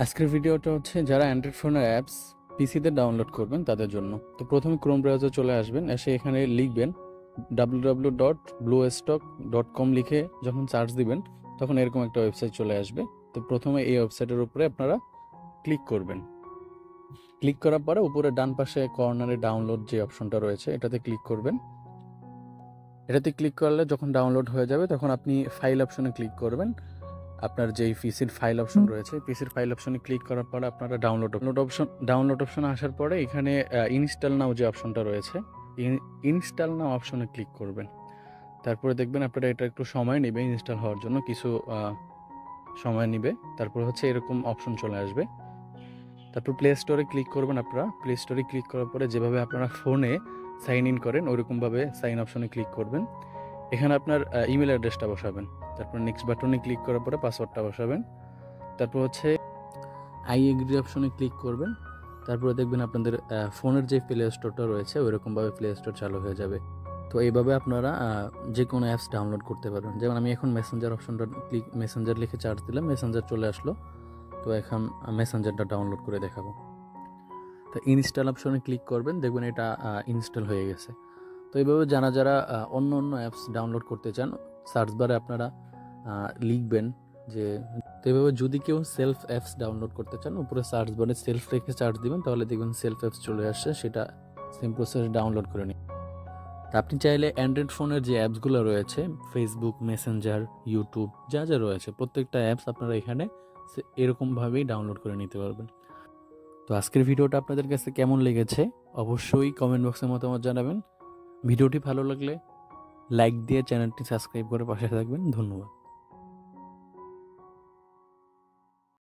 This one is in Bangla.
আজকের ভিডিওটা হচ্ছে যারা অ্যান্ড্রয়েড ফোনের অ্যাপস পিসিতে ডাউনলোড করবেন তাদের জন্য। তো প্রথমে ক্রোম ব্রাউজার চলে আসবেন, এসে এখানে লিখবেন www.bluestock.com লিখে যখন সার্চ দিবেন তখন এরকম একটা ওয়েবসাইট চলে আসবে। তো প্রথমে এই ওয়েবসাইটের উপরে আপনারা ক্লিক করবেন। ক্লিক করার পরে উপরে ডান পাশে কর্নারে ডাউনলোড যে অপশনটা রয়েছে এটাতে ক্লিক করবেন। এটাতে ক্লিক করলে যখন ডাউনলোড হয়ে যাবে তখন আপনি ফাইল অপশনে ক্লিক করবেন। আপনার যেই পিসির ফাইল অপশন রয়েছে পিসির ফাইল অপশনে ক্লিক করার পরে আপনারা ডাউনলোড অপশনে আসার পরে এখানে ইনস্টল নাও যে অপশনটা রয়েছে ইনস্টল নাও অপশনে ক্লিক করবেন। তারপরে দেখবেন আপনারা এটা একটু সময় নেবে, ইনস্টল হওয়ার জন্য কিছু সময় নেবে। তারপর হচ্ছে এরকম অপশন চলে আসবে। তারপর প্লে স্টোরে ক্লিক করবেন। আপনারা প্লে স্টোরে ক্লিক করার পরে যেভাবে আপনারা ফোনে সাইন ইন করেন ওইরকমভাবে সাইন অপশনে ক্লিক করবেন। এখানে আপনার ইমেল অ্যাড্রেসটা বসাবেন। তারপর নেক্সট বাটনে ক্লিক করার পরে পাসওয়ার্ডটা বসাবেন। তারপর হচ্ছে আই এগ্রি অপশনে ক্লিক করবেন। তারপরে দেখবেন আপনাদের ফোনের যে প্লে স্টোরটা রয়েছে ওইরকমভাবে প্লে স্টোর চালু হয়ে যাবে। তো এইভাবে আপনারা যে কোনো অ্যাপস ডাউনলোড করতে পারবেন। যেমন আমি এখন মেসেঞ্জার অপশনটা মেসেঞ্জার লিখে চার্জ দিলাম, মেসেঞ্জার চলে আসলো। তো এখন মেসেঞ্জারটা ডাউনলোড করে দেখাবো। তো ইনস্টল অপশনে ক্লিক করবেন, দেখবেন এটা ইনস্টল হয়ে গেছে। তো এইভাবে যারা অন্য অ্যাপস ডাউনলোড করতে চান সার্চ বারে আপনারা লিখবেন যে, তো এইভাবে যদি কেউ সেলফ অ্যাপস ডাউনলোড করতে চান উপরে সার্চ বারে সেলফ রেখে সার্চ দিবেন, তাহলে দেখবেন সেলফ অ্যাপস চলে আসছে, সেটা সেম প্রসেস ডাউনলোড করে নিন। তা আপনি চাইলে অ্যান্ড্রয়েড ফোনের যে অ্যাপসগুলো রয়েছে ফেসবুক, মেসেঞ্জার, ইউটিউব যা রয়েছে প্রত্যেকটা অ্যাপস আপনারা এখানে এরকমভাবেই ডাউনলোড করে নিতে পারবেন। তো আজকের ভিডিওটা আপনাদের কাছে কেমন লেগেছে অবশ্যই কমেন্ট বক্সে মতামত জানাবেন। ভিডিওটি ভালো লাগলে লাইক দিয়ে চ্যানেলটি সাবস্ক্রাইব করে পাশে থাকবেন। ধন্যবাদ।